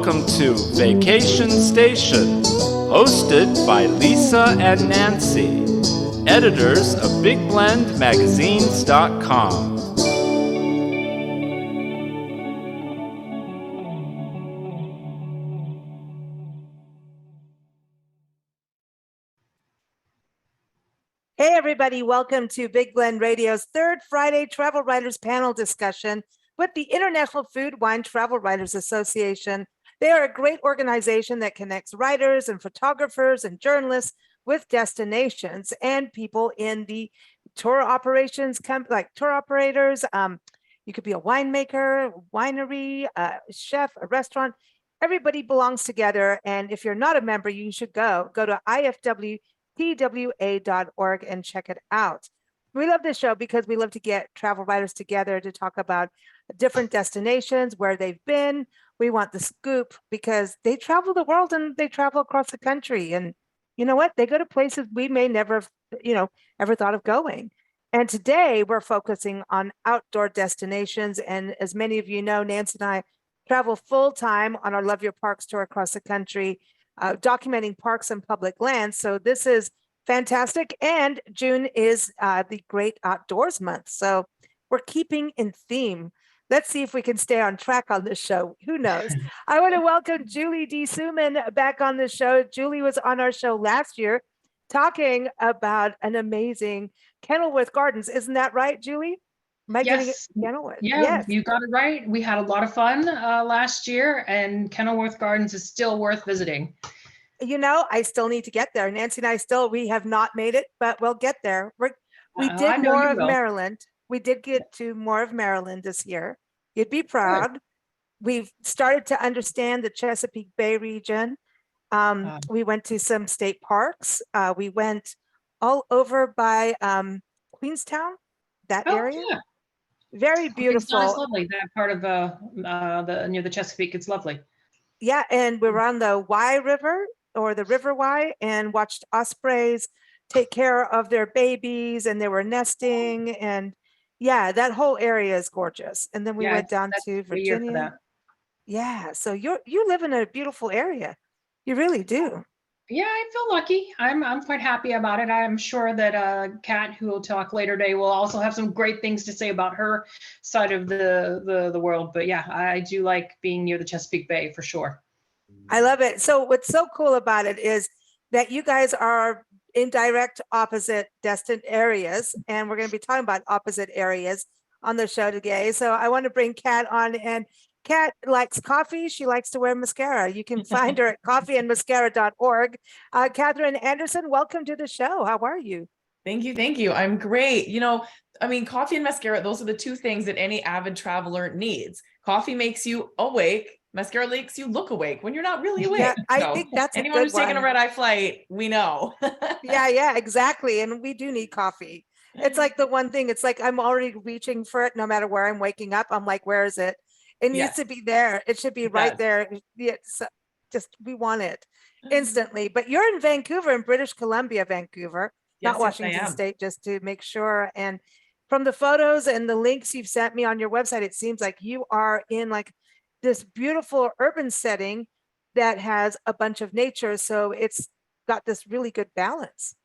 Welcome to Vacation Station, hosted by Lisa and Nancy, editors of BigBlendMagazines.com. Hey everybody, welcome to Big Blend Radio's third Friday Travel Writers panel discussion with the International Food Wine Travel Writers Association. They are a great organization that connects writers and photographers and journalists with destinations and people in the tour operations, like tour operators. You could be a winemaker, winery, a chef, a restaurant. Everybody belongs together. And if you're not a member, you should go to IFWTWA.org and check it out. We love this show because we love to get travel writers together to talk about different destinations, where they've been. We want the scoop because they travel the world and they travel across the country. And you know what? They go to places we may never, ever thought of going. And today we're focusing on outdoor destinations. And as many of you know, Nancy and I travel full time on our Love Your Parks tour across the country, documenting parks and public lands. So this is fantastic. And June is the Great Outdoors Month. So we're keeping in theme. Let's see if we can stay on track on this show. Who knows? I want to welcome Julie D. Suman back on the show. Julie was on our show last year talking about an amazing Kenilworth Gardens. Isn't that right, Julie? Am I getting it? Kenilworth? Yeah, yes. You got it right. We had a lot of fun last year, and Kenilworth Gardens is still worth visiting. You know, I still need to get there. Nancy and I we have not made it, but we'll get there. We did more of Maryland. We did get to more of Maryland this year. You'd be proud. Good. We've started to understand the Chesapeake Bay region. We went to some state parks. We went all over by Queenstown, that area. Yeah. Very beautiful. Queenstown is lovely. That part of the near the Chesapeake, it's lovely. Yeah, and we were on the Wye River, or the River Wye, and watched ospreys take care of their babies, and they were nesting, and yeah, that whole area is gorgeous. And then we went down to Virginia. Yeah, so you live in a beautiful area. You really do. Yeah, I feel lucky. I'm quite happy about it. I'm sure that Kat, who will talk later today, will also have some great things to say about her side of the world. But yeah, I do like being near the Chesapeake Bay for sure. I love it. So what's so cool about it is that you guys are in direct opposite destined areas, and we're going to be talking about opposite areas on the show today. So I want to bring Kat on, and Kat likes coffee. She likes to wear mascara. You can find her at coffeeandmascara.org. Kathryn Anderson, welcome to the show. How are you? Thank you. I'm great. Coffee and mascara, those are the two things that any avid traveler needs. Coffee makes you awake. Mascara makes you look awake when you're not really awake. Yeah, I think that's anyone who's taking a red-eye flight, we know. Yeah, exactly. And we do need coffee. It's like the one thing, it's like I'm already reaching for it no matter where I'm waking up. I'm like, where is it? It needs to be there. It should be right there. It's just, we want it instantly. But you're in Vancouver, in British Columbia, Vancouver, not Washington State, just to make sure. And from the photos and the links you've sent me on your website, it seems like you are in like this beautiful urban setting that has a bunch of nature. So it's got this really good balance.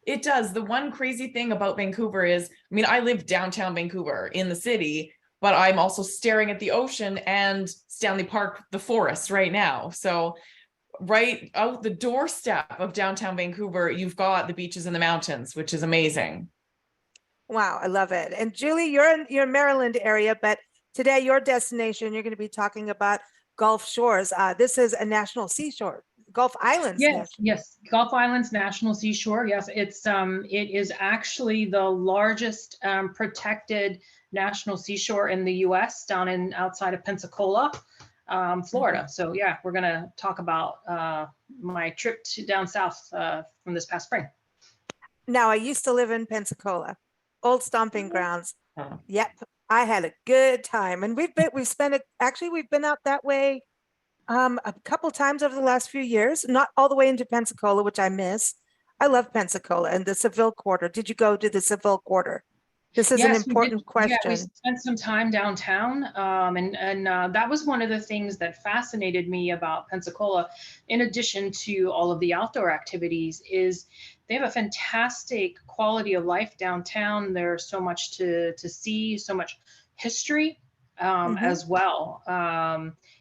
It does. The one crazy thing about Vancouver is, I live downtown Vancouver in the city, but I'm also staring at the ocean and Stanley Park, the forest right now. So right out the doorstep of downtown Vancouver, you've got the beaches and the mountains, which is amazing. Wow, I love it. And Julie, you're in Maryland area, but today your destination, you're going to be talking about Gulf Shores. This is a national seashore, Gulf Islands. Yes, Gulf Islands National Seashore. Yes, it is actually the largest protected national seashore in the U.S. down outside of Pensacola, Florida. So yeah, we're going to talk about my trip down south from this past spring. Now, I used to live in Pensacola, old stomping grounds. Yep, I had a good time, and we've been out that way a couple times over the last few years. Not all the way into Pensacola, which I miss. I love Pensacola and the Seville Quarter. Did you go to the Seville Quarter? This is an Yes, we did. important Yeah, we question. spent some time downtown, and that was one of the things that fascinated me about Pensacola. In addition to all of the outdoor activities, is they have a fantastic quality of life downtown. There's so much to see, so much history as well.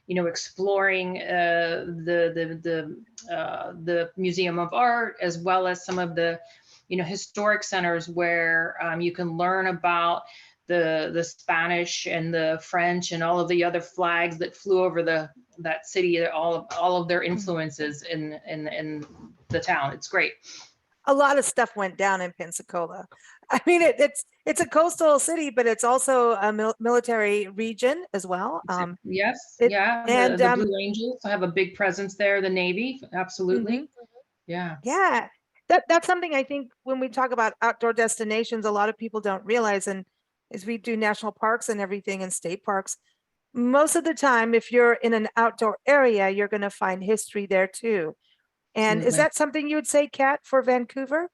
Exploring the Museum of Art, as well as some of the historic centers where you can learn about the Spanish and the French and all of the other flags that flew over that city, all of their influences in the town. It's great. A lot of stuff went down in Pensacola. I mean, it's a coastal city, but it's also a military region as well. Yes, it- yeah. and, The Blue Angels have a big presence there. The Navy, absolutely. Yeah. Yeah, that's something I think when we talk about outdoor destinations, a lot of people don't realize. And as we do national parks and everything and state parks, most of the time, if you're in an outdoor area, you're going to find history there too. And is Absolutely. that something you would say, Kat, for Vancouver?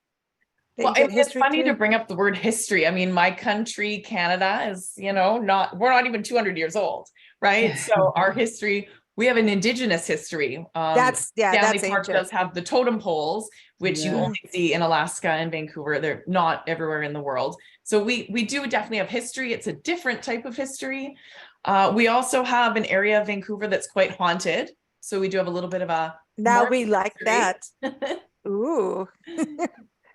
That Well, you get it's history funny too? to bring up the word history. I mean, my country, Canada, is, we're not even 200 years old, right? So our history, we have an indigenous history. That's Stanley Park ancient. does have the totem poles, which you Yeah. only see in Alaska and Vancouver. They're not everywhere in the world. So we do definitely have history. It's a different type of history. We also have an area of Vancouver that's quite haunted. So we do have a little bit of a Now more we like history. that. Ooh, we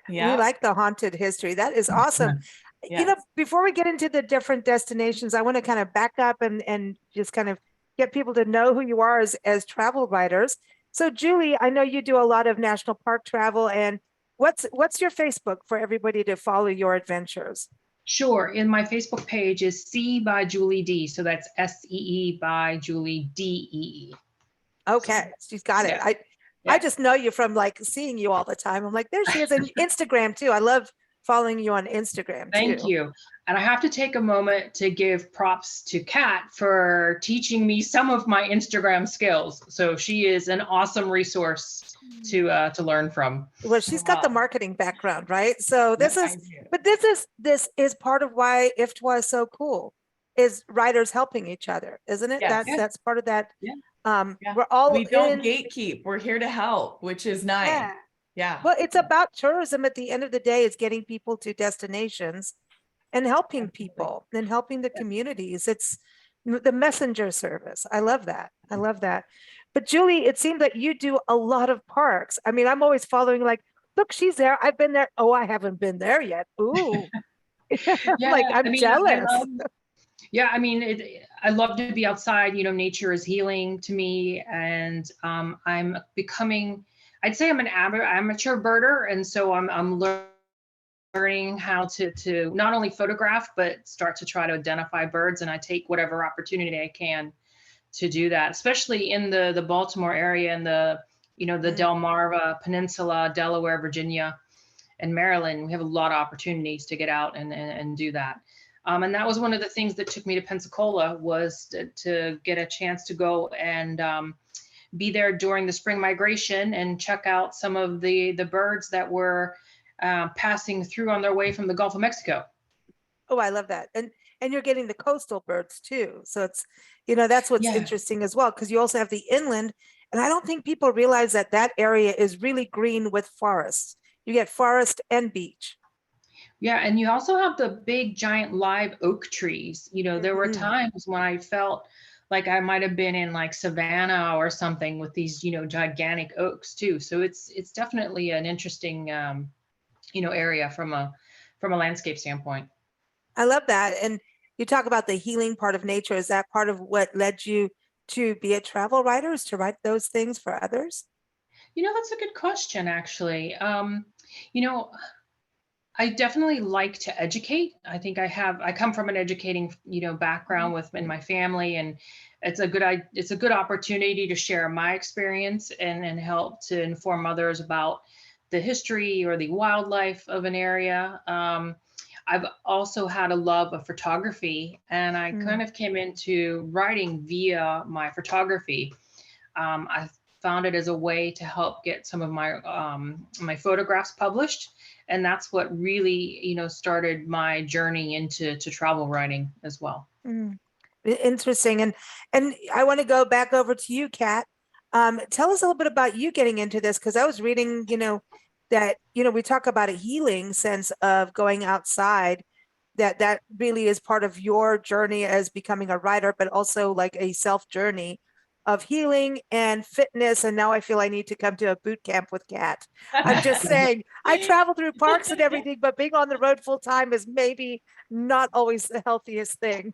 Yeah. like the haunted history. That is awesome. Yes. Before we get into the different destinations, I want to kind of back up and just kind of get people to know who you are as travel writers. So Julie, I know you do a lot of national park travel, and what's your Facebook for everybody to follow your adventures? Sure. In my Facebook page is C by Julie D. So that's SEE by Julie DEE. Okay, she's got it. Yeah. I just know you from like seeing you all the time. I'm like, there she is. And Instagram too. I love following you on Instagram too. Thank you. And I have to take a moment to give props to Kat for teaching me some of my Instagram skills. So she is an awesome resource to learn from. Well, she's got the marketing background, right? So this Yeah, is, this is part of why IFWTWA is so cool, is writers helping each other, isn't it? Yes. That's part of that. Yeah. Yeah. We're all We don't in. gatekeep. We're here to help, which is nice. Yeah. Yeah. Well, it's about tourism at the end of the day. It's getting people to destinations and helping people and helping the communities. It's the messenger service. I love that. I love that. But Julie, it seems that you do a lot of parks. I mean, I'm always following like, look, she's there. I've been there. Oh, I haven't been there yet. Ooh. Yeah, like I'm jealous. I love to be outside. Nature is healing to me, and I'm becoming, I'd say I'm an amateur birder, and so I'm learning how to not only photograph but start to try to identify birds, and I take whatever opportunity I can to do that, especially in the Baltimore area and the Delmarva Peninsula, Delaware, Virginia, and Maryland. We have a lot of opportunities to get out and do that. And that was one of the things that took me to Pensacola, was to get a chance to go and be there during the spring migration and check out some of the birds that were passing through on their way from the Gulf of Mexico. Oh, I love that. And you're getting the coastal birds too. So it's, that's what's interesting as well, because you also have the inland. And I don't think people realize that area is really green with forests. You get forest and beach. Yeah, and you also have the big giant live oak trees. There were times when I felt like I might have been in like Savannah or something with these, gigantic oaks too. So it's definitely an interesting, area from a landscape standpoint. I love that. And you talk about the healing part of nature. Is that part of what led you to be a travel writer, is to write those things for others? That's a good question, actually. I definitely like to educate. I think I come from an educating, background in my family, and it's a good opportunity to share my experience and help to inform others about the history or the wildlife of an area. I've also had a love of photography, and I kind of came into writing via my photography. I found it as a way to help get some of my my photographs published, and that's what really, started my journey into travel writing as well. Interesting. And I want to go back over to you, Kat. Tell us a little bit about you getting into this, because I was reading, that, we talk about a healing sense of going outside, that really is part of your journey as becoming a writer, but also like a self journey of healing and fitness. And now I feel I need to come to a boot camp with Kat. I'm just saying, I travel through parks and everything, but being on the road full time is maybe not always the healthiest thing.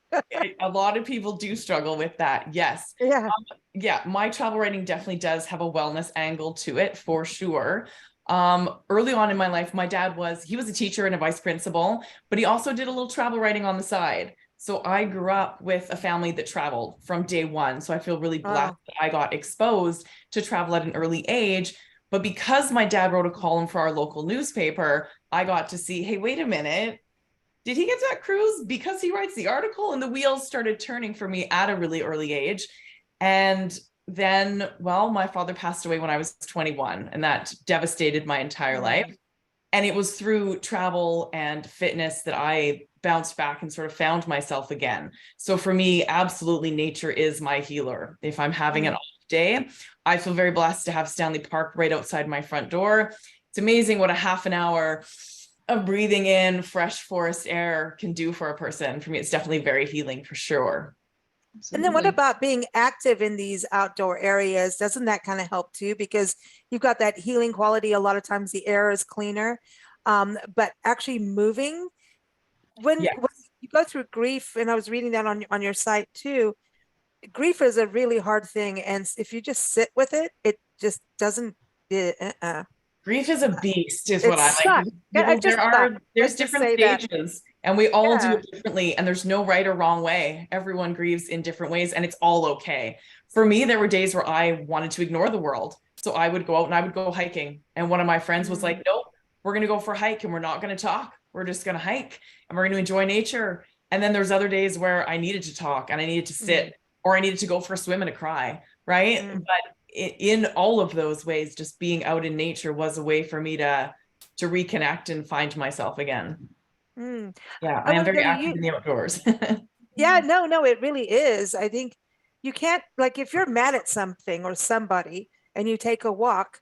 A lot of people do struggle with that. Yes. Yeah. Yeah, my travel writing definitely does have a wellness angle to it for sure. Early on in my life, my dad he was a teacher and a vice principal, but he also did a little travel writing on the side. So I grew up with a family that traveled from day one. So I feel really blessed that I got exposed to travel at an early age. But because my dad wrote a column for our local newspaper, I got to see, hey, wait a minute, did he get that cruise because he writes the article? And the wheels started turning for me at a really early age. And then, well, my father passed away when I was 21, and that devastated my entire life. And it was through travel and fitness that I bounced back and sort of found myself again. So for me, absolutely, nature is my healer. If I'm having an off day, I feel very blessed to have Stanley Park right outside my front door. It's amazing what a half an hour of breathing in fresh forest air can do for a person. For me, it's definitely very healing for sure. Absolutely. And then what about being active in these outdoor areas? Doesn't that kind of help too? Because you've got that healing quality. A lot of times the air is cleaner, but actually moving, when you go through grief, and I was reading that on your site too, grief is a really hard thing. And if you just sit with it, it just doesn't, Grief is a beast, is what I like. There's different stages, and we all do it differently, and there's no right or wrong way. Everyone grieves in different ways, and it's all okay. For me, there were days where I wanted to ignore the world. So I would go out and I would go hiking. And one of my friends was like, nope, we're going to go for a hike and we're not going to talk. We're just going to hike and we're going to enjoy nature. And then there's other days where I needed to talk and I needed to sit, or I needed to go for a swim and a cry, right? But in all of those ways, just being out in nature was a way for me to reconnect and find myself again. Yeah, I am very active in the outdoors. Yeah, no, it really is. I think you can't, like, if you're mad at something or somebody and you take a walk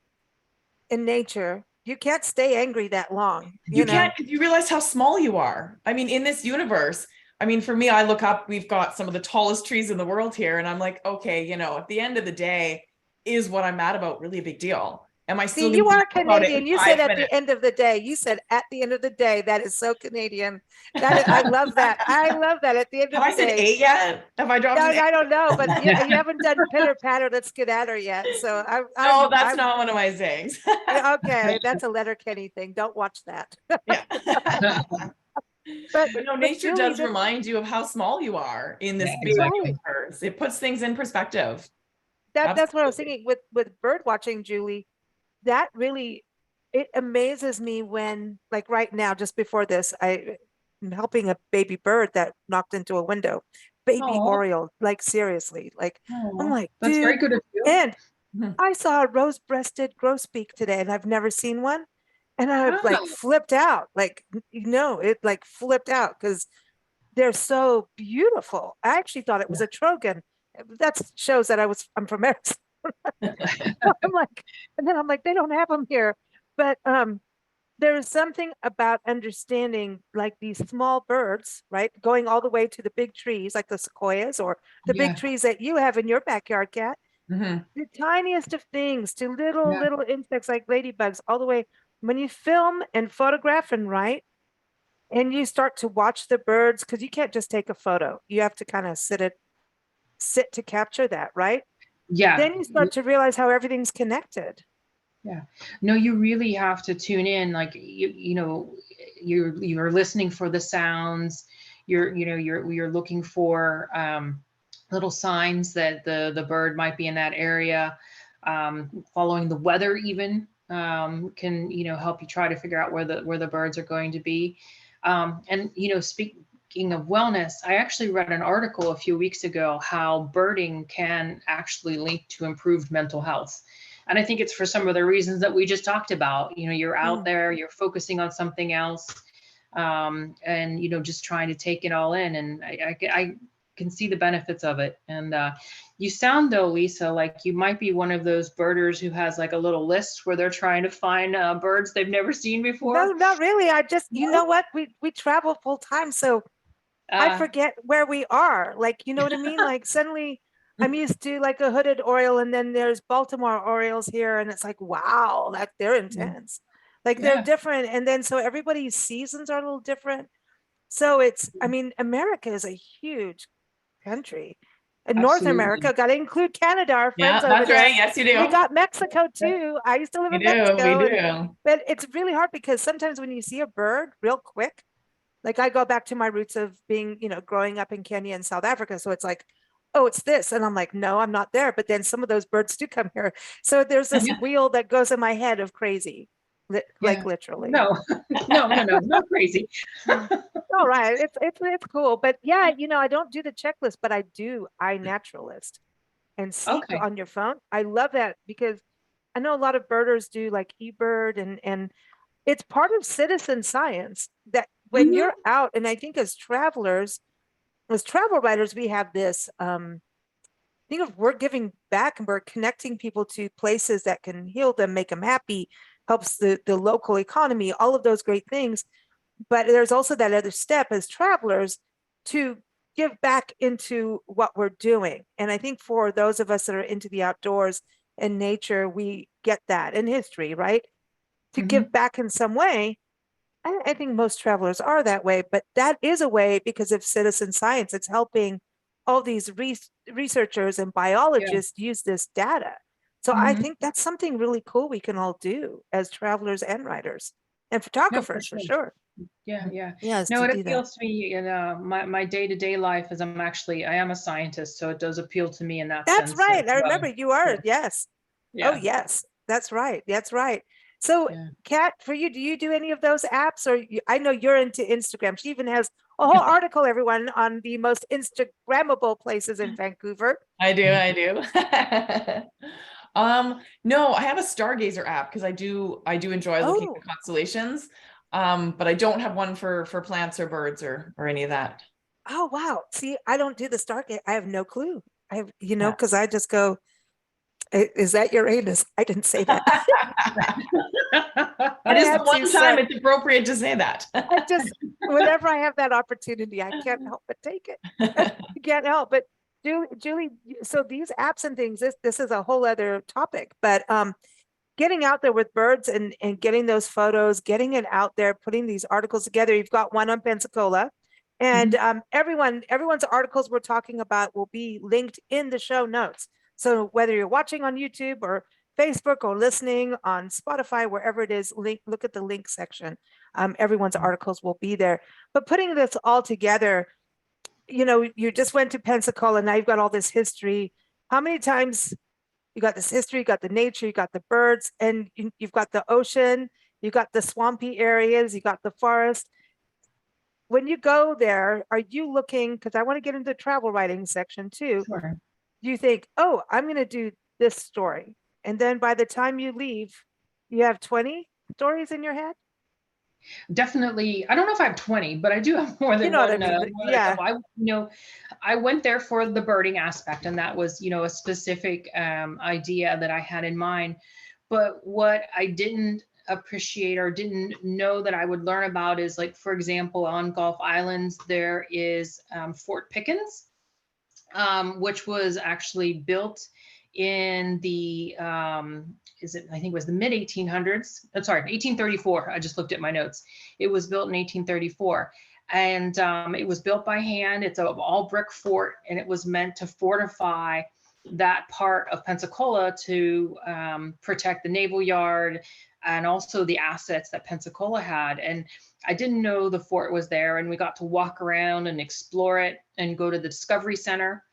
in nature, you can't stay angry that long. You can't, because you realize how small you are. I mean, in this universe, I mean, for me, I look up, we've got some of the tallest trees in the world here. And I'm like, okay, at the end of the day, is what I'm mad about really a big deal? Am I still? You are Canadian. You said at the end of the day. You said at the end of the day. That is so Canadian. I love that. I love that. At the end of the day. Have I said 8 yet? Have I dropped? I don't know, but you haven't done pitter patter. Let's skedatter yet. So that's not one of my sayings. Okay, that's a Letterkenny thing. Don't watch that. Yeah. But no, nature does remind you of how small you are in this big universe. It puts things in perspective. That's what I was thinking with bird watching, Julie. That really, it amazes me when, like right now, just before this, I'm helping a baby bird that knocked into a window, baby Oriole, like seriously, like I'm like, that's dude. very good of you. And I saw a rose-breasted grosbeak today, and I've never seen one, and I like flipped out, like it like flipped out because they're so beautiful. I actually thought it was a trogon. That shows that I'm from Arizona. I'm like, and then I'm like, they don't have them here. But there is something about understanding like these small birds, right? Going all the way to the big trees, like the sequoias or the big trees that you have in your backyard, Kat. The tiniest of things to little insects like ladybugs, all the way. When you film and photograph and write, and you start to watch the birds, because you can't just take a photo. You have to kind of sit to capture that, right? Yeah. Then you start to realize how everything's connected. Yeah. No, you really have to tune in. Like you're listening for the sounds. You're looking for little signs that the bird might be in that area. Following the weather even can help you try to figure out where the birds are going to be. And speaking of wellness, I actually read an article a few weeks ago how birding can actually link to improved mental health. And I think it's for some of the reasons that we just talked about. You're out there, you're focusing on something else, and just trying to take it all in. And I can see the benefits of it. And you sound though, Lisa, like you might be one of those birders who has like a little list where they're trying to find birds they've never seen before. No, not really. I just, you know what? We travel full time, so I forget where we are. Like, you know what I mean? Like suddenly I'm used to like a hooded Oriole, and then there's Baltimore Orioles here, and it's like, wow, like they're intense. Like they're different. And then so everybody's seasons are a little different. So it's, I mean, America is a huge country. And North America, got to include Canada, our friends over that's there. right. Yes, you do. We got Mexico too. I used to live in Mexico. We do. But it's really hard because sometimes when you see a bird real quick, like I go back to my roots of being, growing up in Kenya and South Africa. So it's like, oh, it's this. And I'm like, no, I'm not there. But then some of those birds do come here. So there's this wheel that goes in my head of crazy, like literally. No, not crazy. All right. It's cool. But yeah, I don't do the checklist, but I do iNaturalist and seek on your phone. I love that because I know a lot of birders do like eBird, and it's part of citizen science that when you're out, and I think as travelers, as travel writers, we have this think of we're giving back and we're connecting people to places that can heal them, make them happy, helps the local economy, all of those great things. But there's also that other step as travelers to give back into what we're doing. And I think for those of us that are into the outdoors and nature, we get that in history, right? To give back in some way. I think most travelers are that way, but that is a way because of citizen science. It's helping all these researchers and biologists use this data. So I think that's something really cool we can all do as travelers and writers and photographers for sure. Yeah. Yes. No, it appeals to me in my day-to-day life as I am a scientist. So it does appeal to me in that sense. That's right. I remember you are. Yes. Oh, yes. That's right. That's right. So Kat, for you, do you do any of those apps? Or I know you're into Instagram. She even has a whole article, everyone, on the most Instagrammable places in Vancouver. I do. No, I have a stargazer app because I do enjoy looking at constellations. But I don't have one for plants or birds or any of that. Oh, wow. See, I don't do the stargazer. I have no clue. I have, because I just go, is that Uranus? I didn't say that. It is the one time it's appropriate to say that. I just, whenever I have that opportunity, I can't help but take it. I can't help. But Julie, so these apps and things, this is a whole other topic, but getting out there with birds and getting those photos, getting it out there, putting these articles together. You've got one on Pensacola, and everyone's articles we're talking about will be linked in the show notes. So whether you're watching on YouTube or Facebook or listening on Spotify, wherever it is, look at the link section. Everyone's articles will be there. But putting this all together, you just went to Pensacola, now you've got all this history. How many times you got this history, you got the nature, you got the birds, and you've got the ocean, you got the swampy areas, you got the forest. When you go there, are you looking, because I want to get into the travel writing section too. Sure. You think, oh, I'm going to do this story. And then by the time you leave, you have 20 stories in your head? Definitely. I don't know if I have 20, but I do have more than one. I went there for the birding aspect, and that was, a specific idea that I had in mind. But what I didn't appreciate or didn't know that I would learn about is, like, for example, on Gulf Islands, there is Fort Pickens, which was actually built in the I think it was the mid 1800s. I'm sorry, 1834. I just looked at my notes. It was built in 1834, and it was built by hand. It's an all brick fort, and it was meant to fortify that part of Pensacola to protect the naval yard and also the assets that Pensacola had. And I didn't know the fort was there, and we got to walk around and explore it and go to the Discovery Center.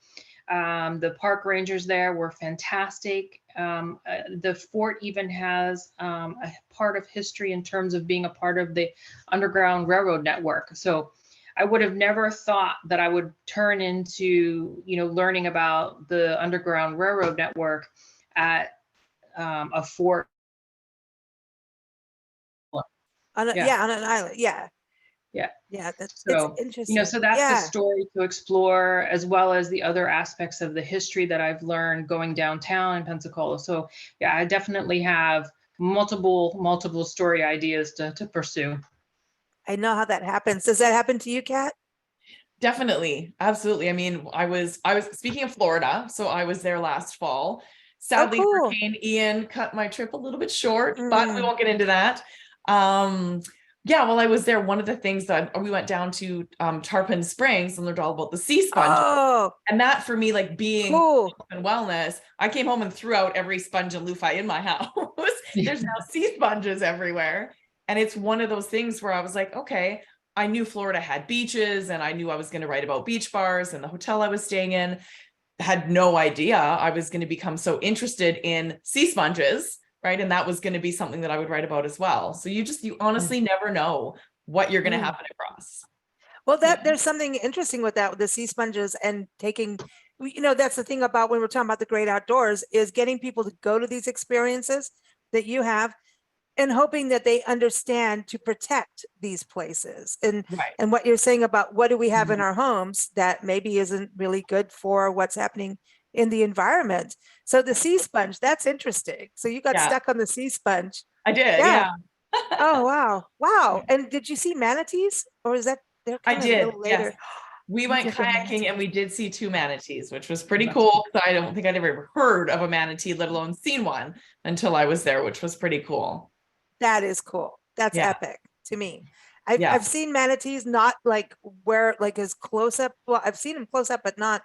The park rangers there were fantastic. The fort even has a part of history in terms of being a part of the Underground Railroad network. So I would have never thought that I would turn into, learning about the Underground Railroad network at a fort. Yeah. Yeah, on an island. Yeah. Yeah. Yeah, it's So, interesting. so that's the Yeah. story to explore, as well as the other aspects of the history that I've learned going downtown in Pensacola. So yeah, I definitely have multiple story ideas to pursue. I know how that happens. Does that happen to you, Kat? Definitely. Absolutely. I mean, I was speaking of Florida, so I was there last fall. Sadly, cool. Hurricane Ian cut my trip a little bit short, but we won't get into that. Yeah, while I was there, one of the things that we went down to Tarpon Springs and learned all about the sea sponge. Oh, And that for me, like being cool. health and wellness, I came home and threw out every sponge and loofah in my house. There's now sea sponges everywhere. And it's one of those things where I was like, okay, I knew Florida had beaches and I knew I was going to write about beach bars and the hotel I was staying in. Had no idea I was going to become so interested in sea sponges, right? And that was going to be something that I would write about as well. So you honestly never know what you're going to happen across. Well, there's something interesting with that, with the sea sponges and taking, that's the thing about when we're talking about the great outdoors, is getting people to go to these experiences that you have and hoping that they understand to protect these places. And what you're saying about what do we have in our homes that maybe isn't really good for what's happening in the environment. So the sea sponge, that's interesting. So you got stuck on the sea sponge. I did. Yeah. Oh, wow. Wow. And did you see manatees, or is that they're I kind of did. a little later? Yes. We went kayaking and we did see 2 manatees, which was pretty That's cool. I don't think I'd ever heard of a manatee, let alone seen one until I was there, which was pretty cool. That is cool. That's epic to me. I've Yeah. seen manatees, not like where like as close up. Well, I've seen them close up, but not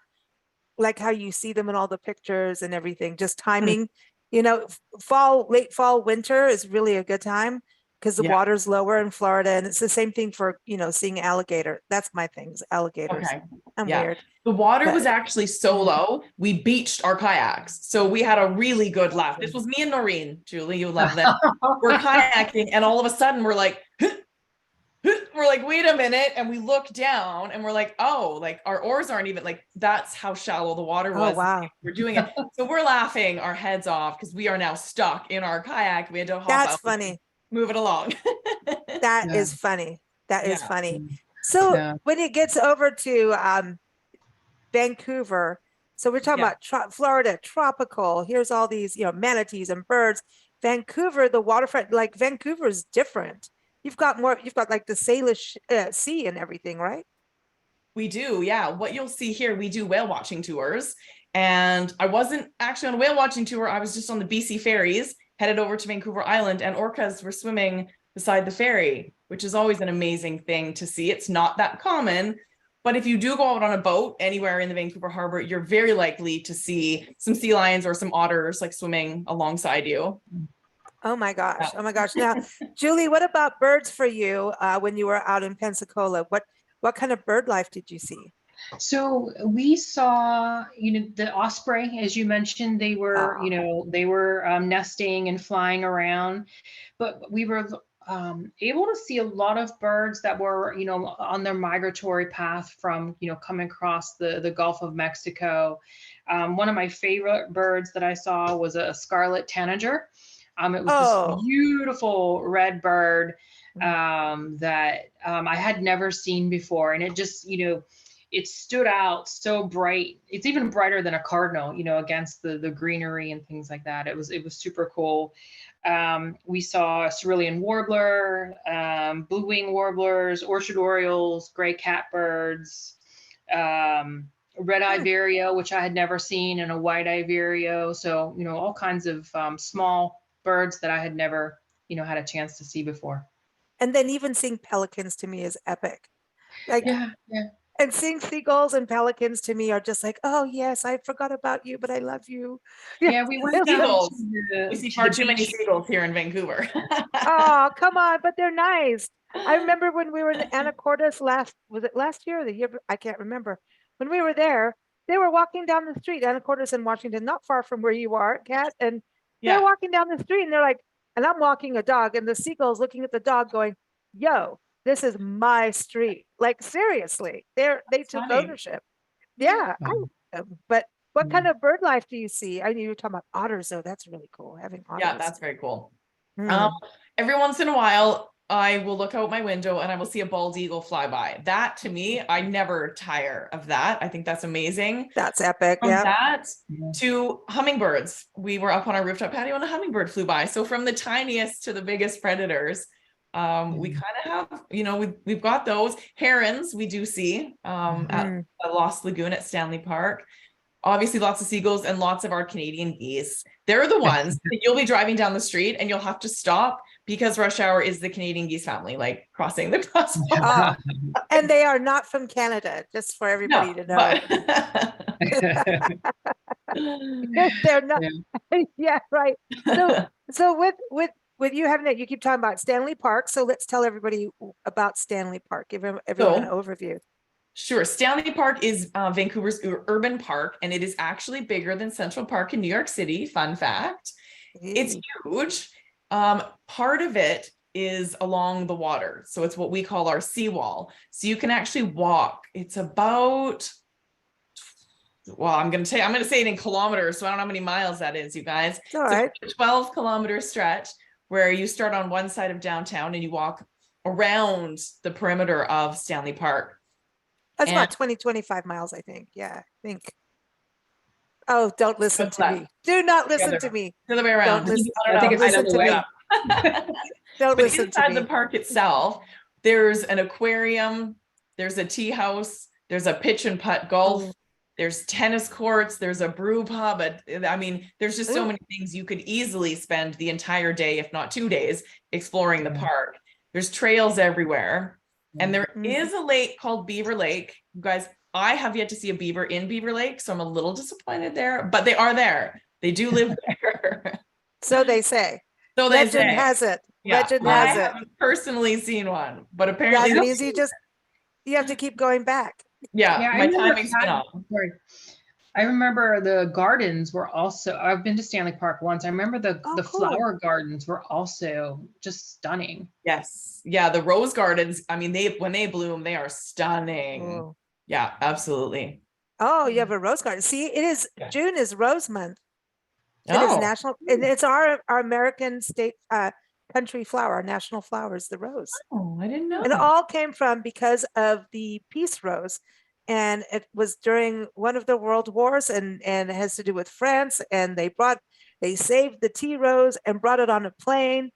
like how you see them in all the pictures and everything. Just timing, late fall, winter is really a good time because the water's lower in Florida, and it's the same thing for seeing alligator. That's my thing, is alligators. Okay. I'm weird. The water But- was actually so low, we beached our kayaks. So we had a really good laugh. This was me and Noreen. Julie, you love that. We're kayaking and all of a sudden we're like, wait a minute. And we look down and we're like, oh, like our oars aren't even like, that's how shallow the water was. Oh, wow. We're doing it. So we're laughing our heads off because we are now stuck in our kayak. We had to hop That's out, funny. move it along. That is funny. That is funny. So when it gets over to Vancouver, so we're talking about Florida, tropical. Here's all these, manatees and birds. Vancouver, the waterfront, like Vancouver is different. You've got like the Salish Sea and everything, right? We do, yeah. What you'll see here, we do whale watching tours. And I wasn't actually on a whale watching tour. I was just on the BC ferries, headed over to Vancouver Island, and orcas were swimming beside the ferry, which is always an amazing thing to see. It's not that common, but if you do go out on a boat anywhere in the Vancouver Harbor, you're very likely to see some sea lions or some otters like swimming alongside you. Oh my gosh. Oh my gosh. Now, Julie, what about birds for you when you were out in Pensacola? What kind of bird life did you see? So we saw, the osprey, as you mentioned, they were, nesting and flying around, but we were able to see a lot of birds that were, on their migratory path from, coming across the Gulf of Mexico. One of my favorite birds that I saw was a scarlet tanager. It was this beautiful red bird that I had never seen before. And it just, it stood out so bright. It's even brighter than a cardinal, against the greenery and things like that. It was super cool. We saw a cerulean warbler, blue-winged warblers, orchard orioles, gray catbirds, red-eyed vireo, which I had never seen, and a white-eyed vireo. So, all kinds of small birds that I had never, had a chance to see before. And then even seeing pelicans to me is epic. Like, and seeing seagulls and pelicans to me are just like, oh yes, I forgot about you, but I love you. Yeah, we went down we see far too many seagulls here in Vancouver. Oh, come on, but they're nice. I remember when we were in Anacortes was it last year or the year? I can't remember. When we were there, they were walking down the street, Anacortes in Washington, not far from where you are, Kat, and they're walking down the street and they're like, and I'm walking a dog, and the seagull's looking at the dog going, yo, this is my street. Like seriously, they took funny. ownership. Yeah, I Um, love them. But what kind mm. of bird life do you see? I knew you were talking about otters, though. That's really cool, having otters. Yeah, that's very cool. Hmm. Every once in a while, I will look out my window and I will see a bald eagle fly by. That to me, I never tire of that. I think that's amazing. That's epic. From Yeah. that Yeah. to hummingbirds. We were up on our rooftop patio and a hummingbird flew by. So from the tiniest to the biggest predators, we kind of have, you know, we've got those. Herons we do see at the Lost Lagoon at Stanley Park. Obviously lots of seagulls and lots of our Canadian geese. They're the ones that you'll be driving down the street and you'll have to stop because rush hour is the Canadian geese family, like crossing the crosswalk. Ah, and they are not from Canada, just for everybody to know. But They're not. Yeah, right. So with you having that, you keep talking about Stanley Park. So let's tell everybody about Stanley Park. Give everyone an overview. Sure. Stanley Park is Vancouver's urban park, and it is actually bigger than Central Park in New York City. Fun fact. It's huge. Part of it is along the water. So it's what we call our seawall. So you can actually walk. It's about, well, I'm going to say it in kilometers. So I don't know how many miles that is, you guys. It's all right. It's a 12-kilometer stretch where you start on one side of downtown and you walk around the perimeter of Stanley Park. That's about 25 miles, I think. Yeah, I think. Oh, don't listen What's to that? me. Do not listen to me. The other way around. Don't listen, I think it's listen the to other me. way. Don't But listen to inside the me. park itself, there's an aquarium, there's a tea house, there's a pitch and putt golf, there's tennis courts, there's a brew pub. I mean, there's just so many things. You could easily spend the entire day, if not 2 days, exploring the park. There's trails everywhere. And there is a lake called Beaver Lake. You guys, I have yet to see a beaver in Beaver Lake, so I'm a little disappointed there, but they are there. They do live there. So they say. So they Legend say. has it. Yeah, Legend I has it. haven't personally seen one, but apparently That means you have to keep going back. Yeah, I my remember timing's been off. Sorry. I remember the gardens were also, I've been to Stanley Park once. I remember the Cool. flower gardens were also just stunning. Yes. Yeah, the rose gardens, I mean, when they bloom, they are stunning. Oh. Yeah, absolutely. Oh, you have a rose garden. See, it is June is Rose Month. It is Oh, national, and it's our American state country flower. Our national flower is the rose. I didn't know. And it all came from because of the peace rose. And it was during one of the world wars and it has to do with France. And they saved the tea rose and brought it on a plane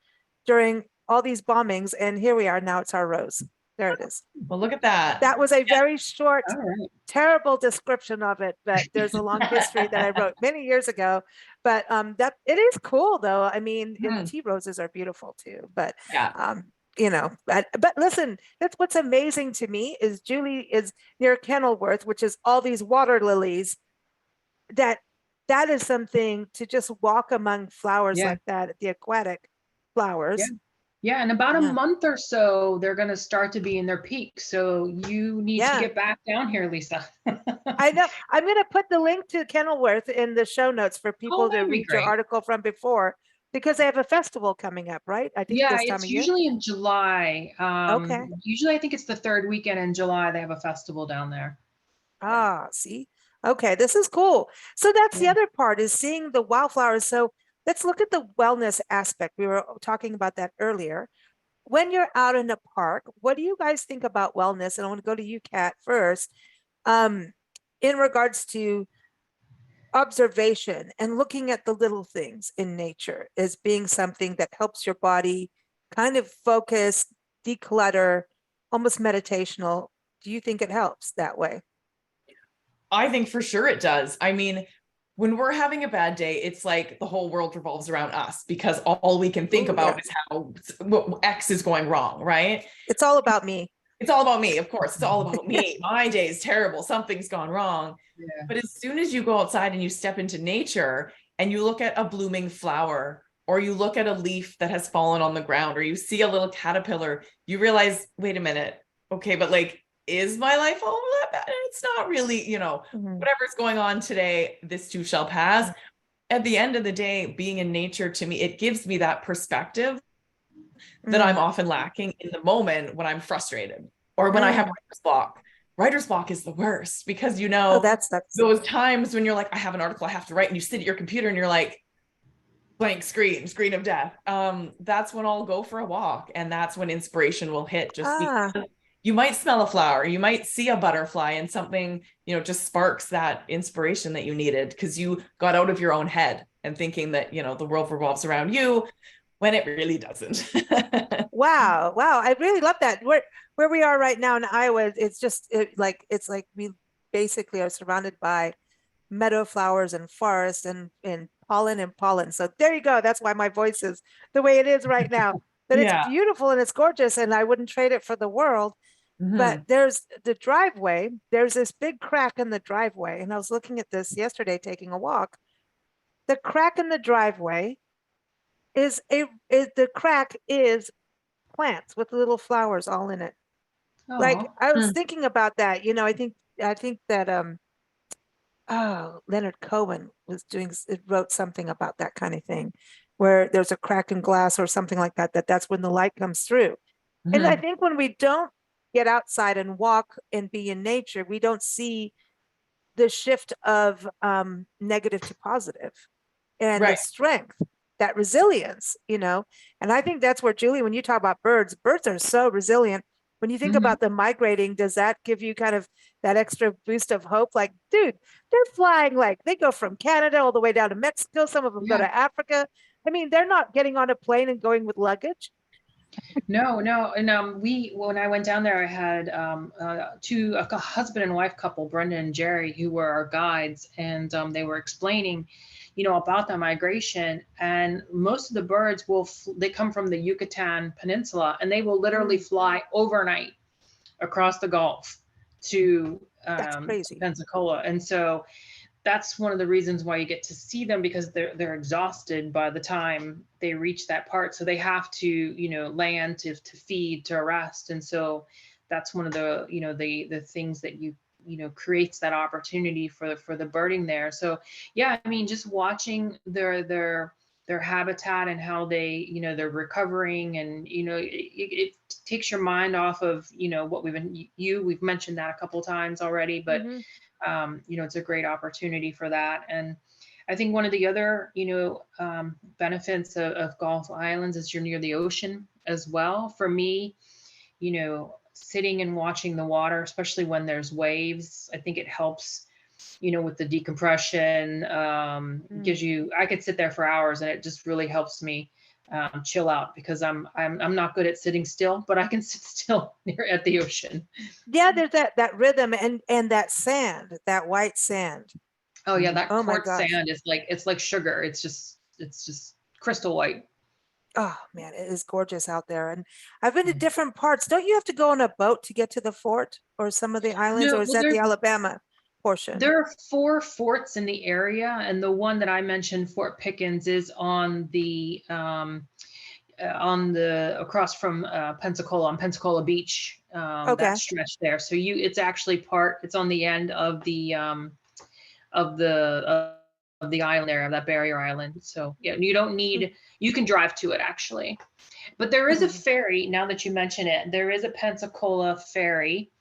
during all these bombings. And here we are. Now it's our rose. There it is. Well, look at that. That was a very short, All right. terrible description of it, but there's a long history that I wrote many years ago. But that it is cool though. I mean, tea roses are beautiful too. But Yeah. you know, but listen, that's what's amazing to me is Julie is near Kenilworth, which is all these water lilies. That is something to just walk among flowers like that, the aquatic flowers. Yeah, in about a month or so, they're going to start to be in their peak. So you need to get back down here, Lisa. I know. I'm going to put the link to Kenilworth in the show notes for people to read your article from before, because they have a festival coming up, right? I think this time it's of year. usually in July. Okay. Usually, I think it's the third weekend in July. They have a festival down there. Ah, see? Okay, this is cool. So that's the other part is seeing the wildflowers. So let's look at the wellness aspect. We were talking about that earlier. When you're out in the park, what do you guys think about wellness? And I want to go to you, Kat, first. In regards to observation and looking at the little things in nature as being something that helps your body kind of focus, declutter, almost meditational. Do you think it helps that way? I think for sure it does. I mean, when we're having a bad day, it's like the whole world revolves around us because all we can think about is how X is going wrong, right? It's all about me. It's all about me, of course. It's all about me. My day is terrible. Something's gone wrong. Yeah. But as soon as you go outside and you step into nature and you look at a blooming flower or you look at a leaf that has fallen on the ground or you see a little caterpillar, you realize, wait a minute. Okay, but like, is my life all that bad? It's not really, you know, whatever's going on today, this too shall pass. At the end of the day, being in nature, to me, it gives me that perspective that I'm Mm, often lacking in the moment when I'm frustrated or when I have mm. writer's block. Writer's block is the worst because Oh, that sucks. those times when you're like, I have an article I have to write, and you sit at your computer and you're like, blank screen of death. That's when I'll go for a walk, and that's when inspiration will hit. Just Ah, because you might smell a flower, you might see a butterfly, and something just sparks that inspiration that you needed because you got out of your own head and thinking that the world revolves around you when it really doesn't. wow. Wow. I really love that. Where we are right now in Iowa, it's just it's like we basically are surrounded by meadow flowers and forests and pollen. So there you go. That's why my voice is the way it is right now. But it's Yeah. beautiful and it's gorgeous, and I wouldn't trade it for the world. But Mhm. there's the driveway. There's this big crack in the driveway, and I was looking at this yesterday taking a walk. The crack in the driveway the crack is plants with little flowers all in it. Like Oh, I was Mm. thinking about that. I think that oh, Leonard Cohen wrote something about that kind of thing, where there's a crack in glass or something like that, that's when the light comes through. And I Mhm. think when we don't get outside and walk and be in nature, we don't see the shift of negative to positive and the Right. strength, that resilience. And I think that's where, Julie, when you talk about birds are so resilient. When you think Mhm. about them migrating, does that give you kind of that extra boost of hope? Like, dude, they're flying, like they go from Canada all the way down to Mexico. Some of them go yeah. to Africa. I mean, they're not getting on a plane and going with luggage. No, no. And when I went down there, I had a husband and wife couple, Brenda and Jerry, who were our guides, and they were explaining, about the migration. And most of the birds they come from the Yucatan Peninsula, and they will literally Mm, fly overnight across the Gulf that's to crazy. Pensacola. And so that's one of the reasons why you get to see them, because they're exhausted by the time they reach that part. So they have to, land to feed, to rest. And so that's one of the, the things that creates that opportunity for the birding there. So yeah, I mean, just watching their habitat and how they're recovering, and it takes your mind off of what we've mentioned that a couple of times already, but Hmm. it's a great opportunity for that. And I think one of the other, benefits of Gulf Islands is you're near the ocean as well. For me, sitting and watching the water, especially when there's waves, I think it helps, with the decompression. Mm. Gives you, I could sit there for hours, and it just really helps me chill out, because I'm not good at sitting still, but I can sit still near at the ocean. Yeah, there's that rhythm and that sand, that white sand. Oh yeah, Mhm. that Oh my quartz gosh. sand is like, it's like sugar. It's just crystal white. Oh man, it is gorgeous out there. And I've been to Mhm. different parts. Don't you have to go on a boat to get to the fort or some of the islands, No, or is well, that the Alabama portion? there are 4 forts in the area, and the one that I mentioned, Fort Pickens, is on the across from Pensacola, on Pensacola Beach, that Okay. stretch there. So it's actually it's on the end of the of the island there, of that barrier island. So yeah, you can drive to it actually. But there is a Mhm. ferry, now that you mention it, there is a Pensacola ferry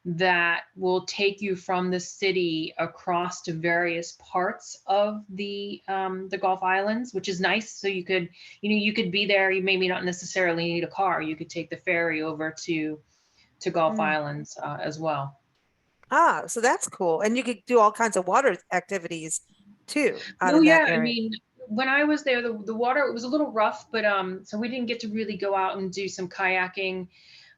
that will take you from the city across to various parts of the Gulf Islands, which is nice. So you could be there. You maybe not necessarily need a car. You could take the ferry over to Gulf Mm. Islands as well. Ah, so that's cool. And you could do all kinds of water activities too out No, in that yeah, I area. mean, when I was there, the water, it was a little rough, but so we didn't get to really go out and do some kayaking.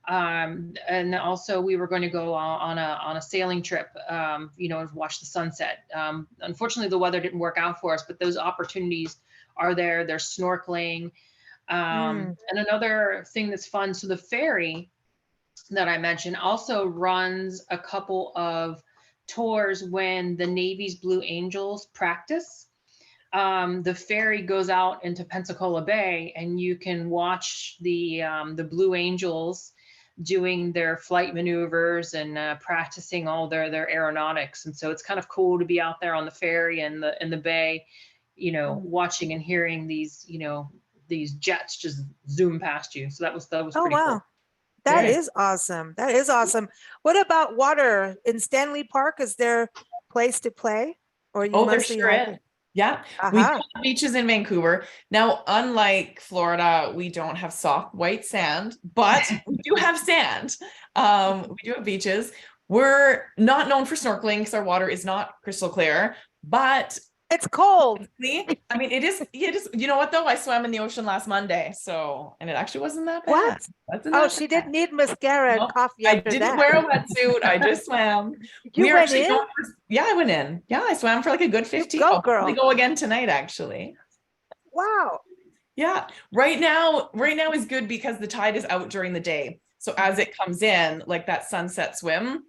And also we were going to go on a sailing trip, and watch the sunset. Unfortunately, the weather didn't work out for us, but those opportunities are there. There's snorkeling. Mm. And another thing that's fun, so the ferry that I mentioned also runs a couple of tours when the Navy's Blue Angels practice. The ferry goes out into Pensacola Bay, and you can watch the Blue Angels doing their flight maneuvers and practicing all their aeronautics. And so it's kind of cool to be out there on the ferry and the bay, Mm. watching and hearing these jets just zoom past you. So that was Oh, pretty wow. cool. That Yeah. is awesome. That is awesome. What about water in Stanley Park? Is there place to play, or you Oh, there mostly sure have? is. Yeah, we do Aha. have beaches in Vancouver. Now, unlike Florida, we don't have soft white sand, but we do have sand. We do have beaches. We're not known for snorkeling because our water is not crystal clear, but It's cold. I mean, it is, you know what though? I swam in the ocean last Monday, and it actually wasn't that bad. What? Wasn't Oh, that she bad. didn't need mascara and No, coffee I after didn't that. wear a wetsuit. I just swam. You We are went actually in? going yeah, I went in. Yeah, I swam for like a good 15. go, I'll probably girl. go again tonight, actually. Wow. Yeah, right now is good because the tide is out during the day. So as it comes in, like that sunset swim,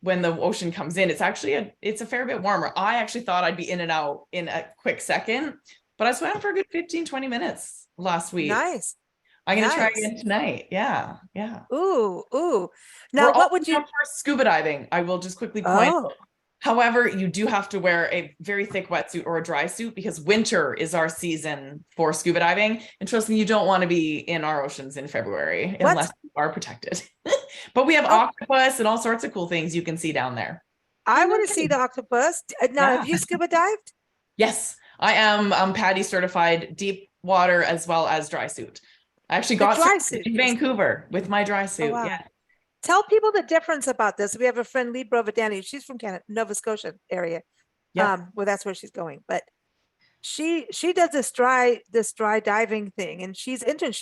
when the ocean comes in, it's a fair bit warmer. I actually thought I'd be in and out in a quick second, but I swam for a good 15, 20 minutes last week. Nice. I'm going to try Nice. again tonight. Yeah. Ooh, ooh. We're Now, what also would you? known for scuba diving. I will just quickly point Oh, out. However, you do have to wear a very thick wetsuit or a dry suit because winter is our season for scuba diving. And trust me, you don't want to be in our oceans in February What? unless you are protected. But we have Oh. octopus and all sorts of cool things you can see down there. I No want to see kidding. the octopus. Now, have Yeah. you scuba dived? Yes, I am PADI certified deep water as well as dry suit. I actually The got dry certified suit. in Vancouver with my dry Oh, suit. wow. Yeah. Tell people the difference about this. We have a friend, Lee Brovadani. She's from Canada, Nova Scotia area. Yeah. Well, that's where she's going. But she does this dry diving thing, and she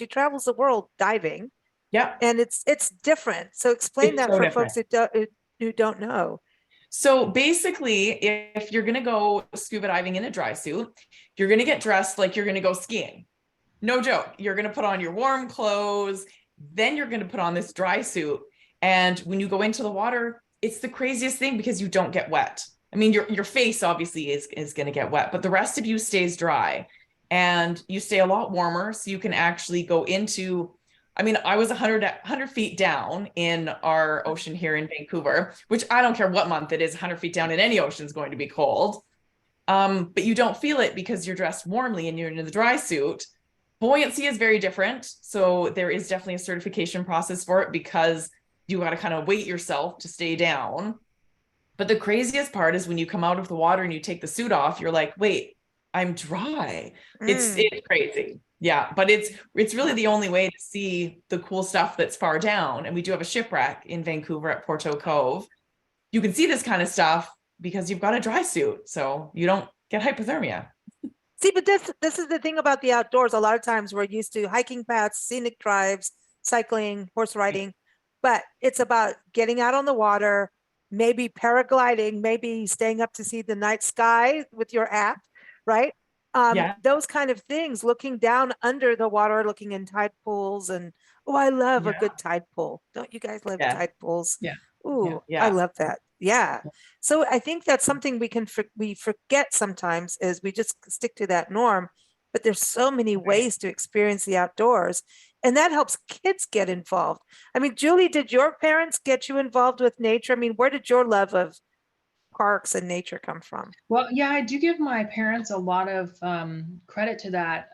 travels the world diving, Yeah. and it's different. So explain It's that so for different. folks who don't know. So basically, if you're going to go scuba diving in a dry suit, you're going to get dressed like you're going to go skiing. No joke. You're going to put on your warm clothes, then you're going to put on this dry suit. And when you go into the water, it's the craziest thing because you don't get wet. I mean, your face obviously is going to get wet, but the rest of you stays dry and you stay a lot warmer. So you can actually go into, I mean, I was 100 feet down in our ocean here in Vancouver, which I don't care what month it is, 100 feet down in any ocean is going to be cold. But you don't feel it because you're dressed warmly and you're in the dry suit. Buoyancy is very different. So there is definitely a certification process for it because you got to kind of weight yourself to stay down. But the craziest part is when you come out of the water and you take the suit off, you're like, wait, I'm dry. It's crazy. Yeah, but it's really the only way to see the cool stuff that's far down. And we do have a shipwreck in Vancouver at Porto Cove. You can see this kind of stuff because you've got a dry suit, so you don't get hypothermia. See, but this is the thing about the outdoors. A lot of times we're used to hiking paths, scenic drives, cycling, horse riding, but it's about getting out on the water, maybe paragliding, maybe staying up to see the night sky with your app, right? Yeah. Those kind of things, looking down under the water, looking in tide pools. And oh, I love a good tide pool. Don't you guys love Yeah. tide pools? Yeah. Ooh, Yeah. I love that. Yeah. So I think that's something we forget sometimes is we just stick to that norm, but there's so many ways to experience the outdoors, and that helps kids get involved. I mean, Julie, did your parents get you involved with nature? I mean, where did your love of parks and nature come from? Well, yeah, I do give my parents a lot of credit to that.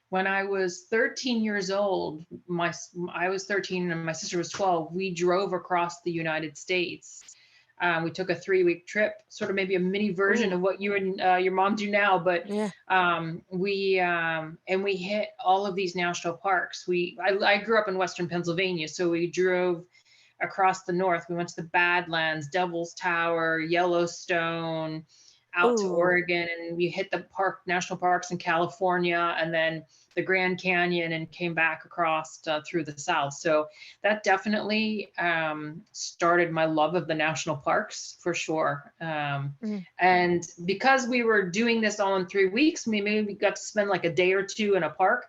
When I was 13 years old, I was 13 and my sister was 12. We drove across the United States. We took a 3-week trip, sort of maybe a mini version of what you and your mom do now. But Yeah. we hit all of these national parks. I grew up in Western Pennsylvania, so we drove across the north. We went to the Badlands, Devil's Tower, Yellowstone, out to Oregon, and we hit the national parks in California, and then the Grand Canyon, and came back across through the South. So that definitely started my love of the national parks for sure. And because we were doing this all in 3 weeks, maybe we got to spend like a day or two in a park.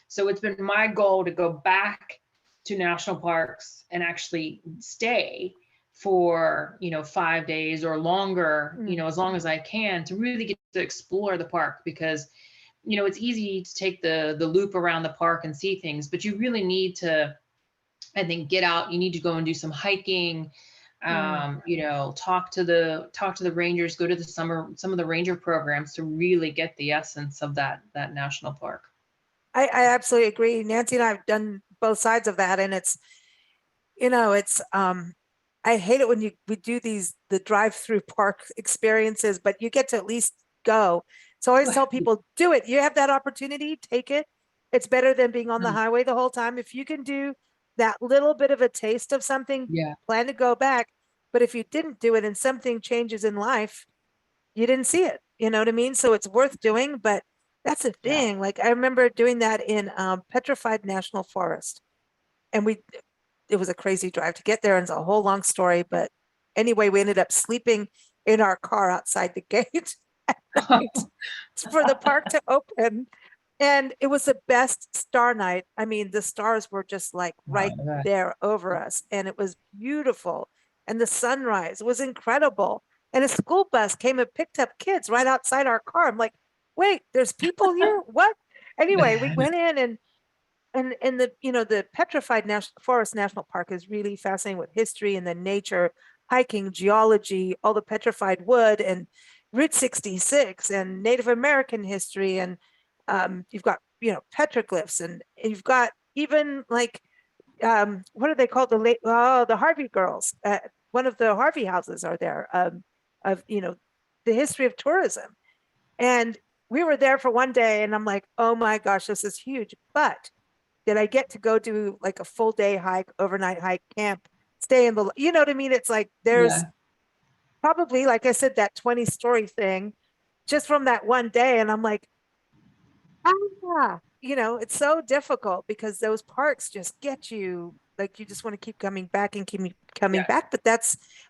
So it's been my goal to go back to national parks and actually stay for 5 days or longer, as long as I can, to really get to explore the park. Because it's easy to take the loop around the park and see things, but you really need to, I think, get out. You need to go and do some hiking, talk to the rangers, go to some of the ranger programs to really get the essence of that national park. I absolutely agree. Nancy and I have done both sides of that, and it's, it's I hate it when we do the drive-through park experiences, but you get to at least go. So I always tell people, do it. You have that opportunity, take it. It's better than being on the highway the whole time. If you can do that little bit of a taste of something, Yeah. plan to go back. But if you didn't do it and something changes in life, you didn't see it. You know what I mean? So it's worth doing, but that's the Yeah. thing. Like I remember doing that in Petrified National Forest, and it was a crazy drive to get there, and it's a whole long story. But anyway, we ended up sleeping in our car outside the gate at night for the park to open. And it was the best star night. I mean, the stars were just like right Wow. there over us, and it was beautiful. And the sunrise was incredible. And a school bus came and picked up kids right outside our car. I'm like, wait, there's people here? What? Anyway, we went in, and the Petrified National Forest National Park is really fascinating with history and the nature, hiking, geology, all the petrified wood, and Route 66 and Native American history, and you've got petroglyphs, and you've got even like what are they called, the Harvey girls, one of the Harvey houses are there, of the history of tourism. And we were there for one day, and I'm like, oh my gosh, this is huge. But did I get to go do like a full day hike, overnight hike, camp, stay in the, you know what I mean? It's like there's Yeah. probably, like I said, that 20-story thing just from that one day. And I'm like, it's so difficult because those parks just get you, like you just want to keep coming back and keep coming Yeah. back. But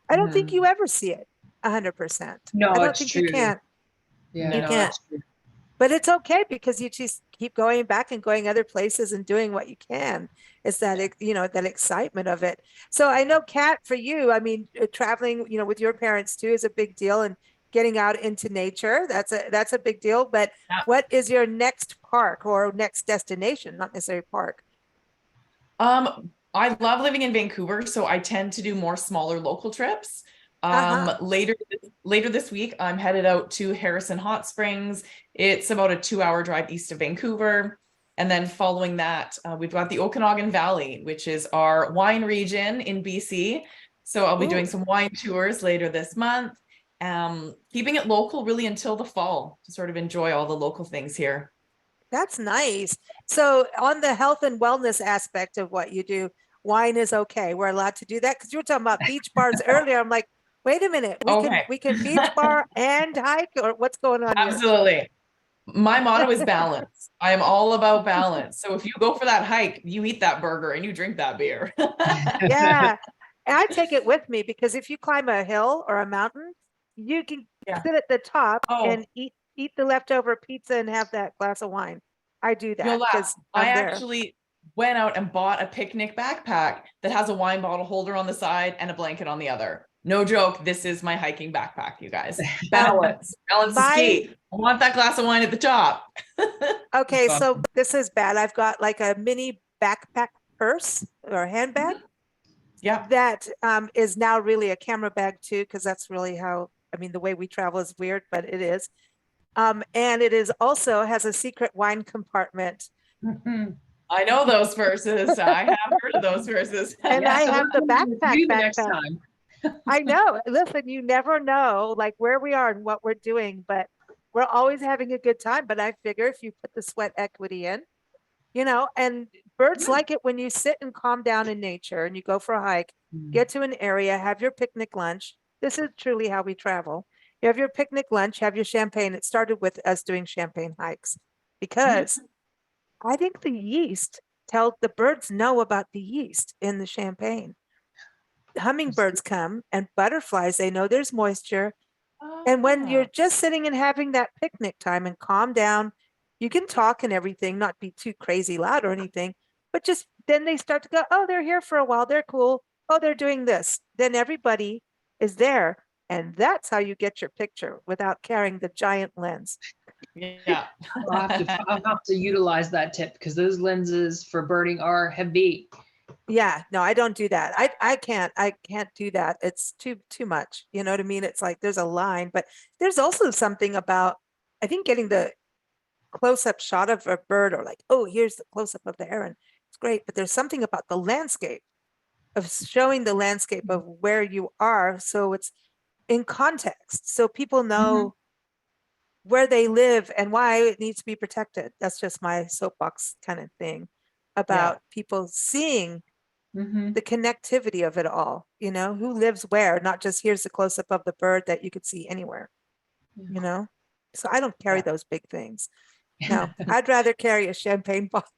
I don't think you ever see it 100%. No, I don't it's think true. you can. Yeah. You No, can't. it's true. But it's okay because you just keep going back and going other places and doing what you can. It's that, that excitement of it. So I know, Kat, for you, I mean, traveling, with your parents too is a big deal, and getting out into nature, that's a big deal. But Yeah. what is your next park or next destination? Not necessarily park. I love living in Vancouver, so I tend to do more smaller local trips. Later this week, I'm headed out to Harrison Hot Springs. It's about a 2-hour drive east of Vancouver. And then following that, we've got the Okanagan Valley, which is our wine region in BC. So I'll be doing some wine tours later this month. Keeping it local really until the fall to sort of enjoy all the local things here. That's nice. So on the health and wellness aspect of what you do, wine is okay. We're allowed to do that because you were talking about beach bars earlier. I'm like, wait a minute, we can beach bar and hike, or what's going on here? Absolutely. My motto is balance. I am all about balance. So if you go for that hike, you eat that burger and you drink that beer. Yeah. And I take it with me because if you climb a hill or a mountain, you can sit at the top and eat the leftover pizza and have that glass of wine. I do that You'll laugh. because I I'm there. actually went out and bought a picnic backpack that has a wine bottle holder on the side and a blanket on the other. No joke. This is my hiking backpack, you guys. Balance. Balance is key. I want that glass of wine at the top. Okay, so this is bad. I've got like a mini backpack purse or handbag. Yeah. That is now really a camera bag too, because that's really how, the way we travel is weird, but it is. And it is also has a secret wine compartment. I know those verses. I have heard of those verses. And I have the backpack. Next time. I know. Listen, you never know like where we are and what we're doing, but we're always having a good time. But I figure if you put the sweat equity in, and birds like it when you sit and calm down in nature and you go for a hike, get to an area, have your picnic lunch. This is truly how we travel. You have your picnic lunch, have your champagne. It started with us doing champagne hikes because I think the birds know about the yeast in the champagne. Hummingbirds come and butterflies, they know there's moisture. And when you're just sitting and having that picnic time and calm down, you can talk and everything, not be too crazy loud or anything, but just then they start to go, oh, they're here for a while. They're cool. Oh, they're doing this. Then everybody is there. And that's how you get your picture without carrying the giant lens. Yeah. I'll have to utilize that tip because those lenses for birding are heavy. Yeah, no, I don't do that. I can't do that. It's too much. You know what I mean? It's like there's a line, but there's also something about, I think, getting the close-up shot of a bird, or like, oh, here's the close-up of the heron. It's great, but there's something about the landscape, of showing the landscape of where you are, so it's in context, so people know where they live and why it needs to be protected. That's just my soapbox kind of thing about people seeing the connectivity of it all, who lives where, not just here's the close-up of the bird that you could see anywhere, so I don't carry those big things. No, I'd rather carry a champagne bottle.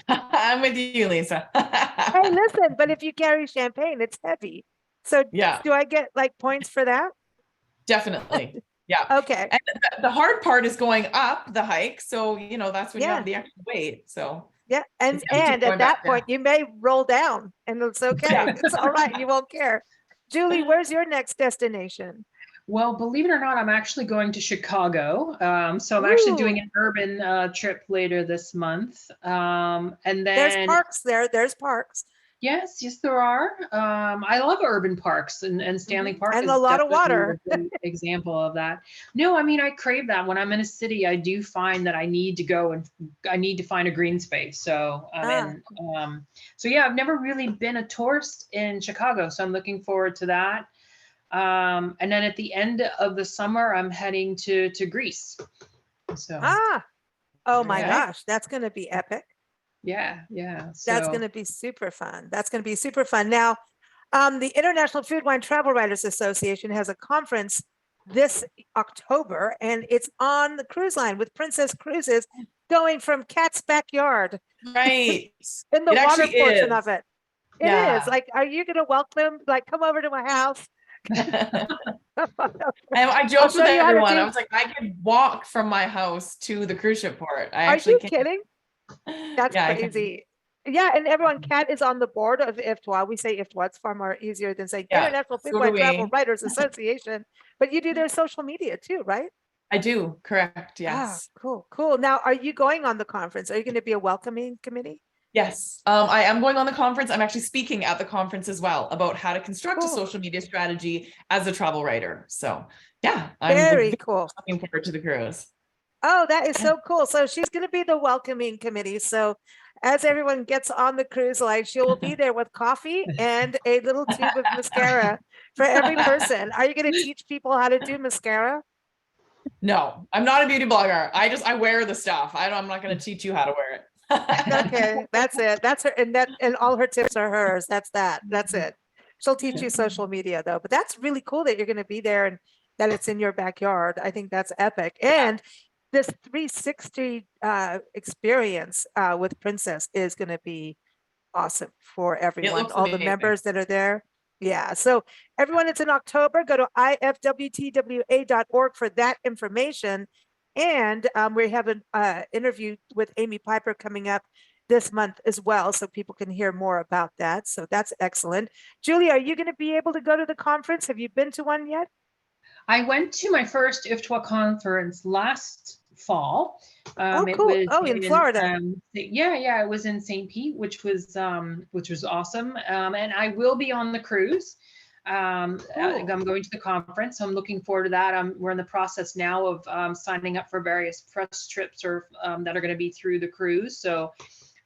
I'm with you, Lisa. Hey, listen, but if you carry champagne, it's heavy. So do I get like points for that? Definitely. Yeah. Okay. And the hard part is going up the hike. So, that's when you have the extra weight. So yeah. And at that point, you may roll down and it's okay. It's all right. You won't care. Julie, where's your next destination? Well, believe it or not, I'm actually going to Chicago. So I'm actually doing an urban trip later this month. And then there's parks there. There's parks. Yes, there are. I love urban parks, and Stanley Park and is a lot of water. a good example of that. No, I mean, I crave that. When I'm in a city, I do find that I need to go and I need to find a green space. So so yeah, I've never really been a tourist in Chicago, so I'm looking forward to that. And then at the end of the summer, I'm heading to Greece. So oh my gosh, that's going to be epic. Yeah. So that's going to be super fun. That's going to be super fun. Now, the International Food Wine Travel Writers Association has a conference this October, and it's on the cruise line with Princess Cruises, going from Kat's backyard. Right. In the water portion of it. It is. Like, are you going to welcome, like, come over to my house? I joked with everyone. I was like, I could walk from my house to the cruise ship port. Are you kidding? That's crazy. Yeah, and everyone, Kat is on the board of IFWTWA. We say IFWTWA. It's far more easier than saying International Food Wine Travel Writers Association. But you do their social media too, right? I do. Correct. Yes. Cool. Now, are you going on the conference? Are you going to be a welcoming committee? Yes, I am going on the conference. I'm actually speaking at the conference as well about how to construct a social media strategy as a travel writer. So yeah, I'm very cool. Looking forward to the cruise. Oh, that is so cool. So she's going to be the welcoming committee. So as everyone gets on the cruise line, she will be there with coffee and a little tube of mascara for every person. Are you going to teach people how to do mascara? No, I'm not a beauty blogger. I wear the stuff. I'm not going to teach you how to wear it. Okay, that's it. That's her, and all her tips are hers. That's it. She'll teach you social media though. But that's really cool that you're going to be there and that it's in your backyard. I think that's epic. And this 360 experience with Princess is going to be awesome for everyone. All the members that are there. Yeah. So everyone, it's in October. Go to IFWTWA.org for that information. And we have an interview with Amy Piper coming up this month as well, so people can hear more about that. So that's excellent. Julie, are you going to be able to go to the conference? Have you been to one yet? I went to my first IFWTWA conference last fall. Cool. In Florida. It was in St. Pete, which was awesome. And I will be on the cruise. I'm going to the conference, so I'm looking forward to that. We're in the process now of signing up for various press trips that are going to be through the cruise. So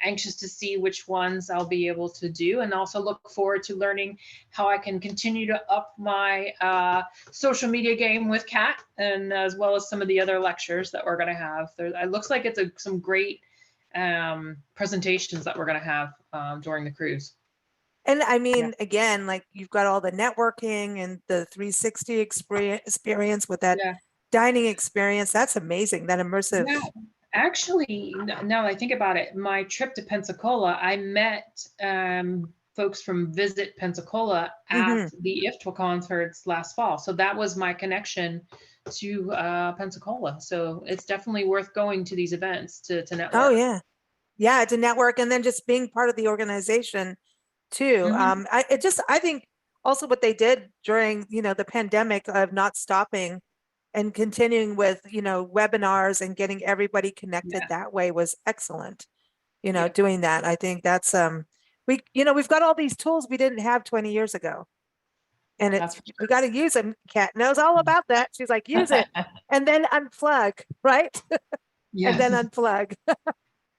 anxious to see which ones I'll be able to do, and also look forward to learning how I can continue to up my social media game with Kat, and as well as some of the other lectures that we're going to have. It looks like it's some great presentations that we're going to have during the cruise. And I mean, again, like you've got all the networking and the 360 experience with that dining experience. That's amazing. That immersive. Yeah. Actually, now that I think about it, my trip to Pensacola, I met folks from Visit Pensacola at the IFWTWA conference last fall. So that was my connection to Pensacola. So it's definitely worth going to these events to network. Oh, yeah. Yeah, to network, and then just being part of the organization too. I think also what they did during, the pandemic of not stopping and continuing with, webinars and getting everybody connected that way was excellent. Doing that. I think that's, we've got all these tools we didn't have 20 years ago. And we got to use them. Kat knows all about that. She's like, use it and then unplug, right? and then Yes. unplug.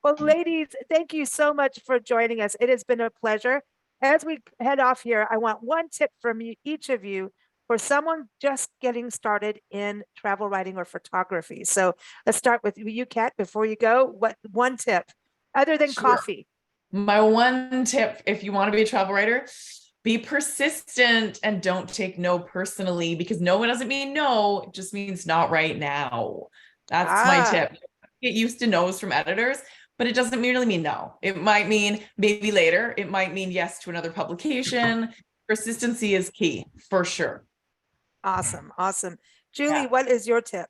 Well, ladies, thank you so much for joining us. It has been a pleasure. As we head off here, I want one tip from you, each of you, for someone just getting started in travel writing or photography. So let's start with you, Kat, before you go. What one tip other than Sure. coffee? My one tip, if you want to be a travel writer, be persistent and don't take no personally, because no doesn't mean no, it just means not right now. That's my tip. Get used to no's from editors, but it doesn't really mean no. It might mean maybe later. It might mean yes to another publication. Persistency is key for sure. Awesome. Awesome. Julie, Yeah. what is your tip?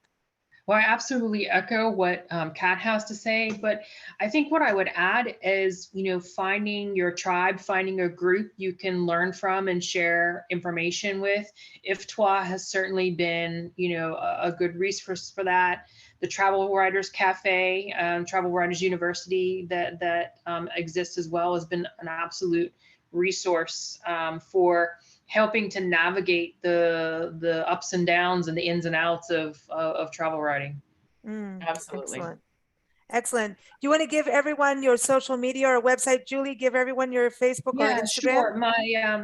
Well, I absolutely echo what Kat has to say, but I think what I would add is, finding your tribe, finding a group you can learn from and share information with. IFWTWA has certainly been, a good resource for that. The Travel Writers Cafe, Travel Writers University that exists as well has been an absolute resource for helping to navigate the ups and downs and the ins and outs of travel writing. Absolutely. Excellent. Excellent. Do you want to give everyone your social media or website? Julie, give everyone your Facebook or Instagram? Sure. My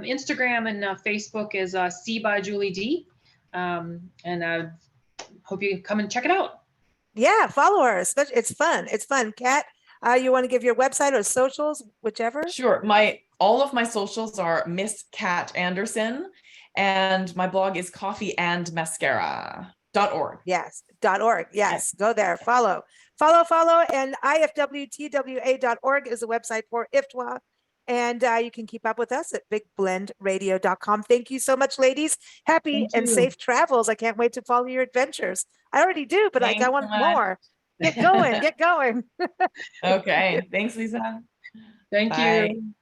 Instagram and Facebook is C by Julie D. And I hope you come and check it out. Yeah, follow her. It's fun. It's fun. Kat, you want to give your website or socials, whichever? Sure. All of my socials are Miss Kat Anderson, and my blog is coffeeandmascara.org. Yes, .org. Yes, go there. Follow. And IFWTWA.org is the website for IFWTWA. And you can keep up with us at bigblendradio.com. Thank you so much, ladies. Happy and safe travels. I can't wait to follow your adventures. I already do, but I want more. Get going. Get going. Okay. Thanks, Lisa. Thank Bye. you.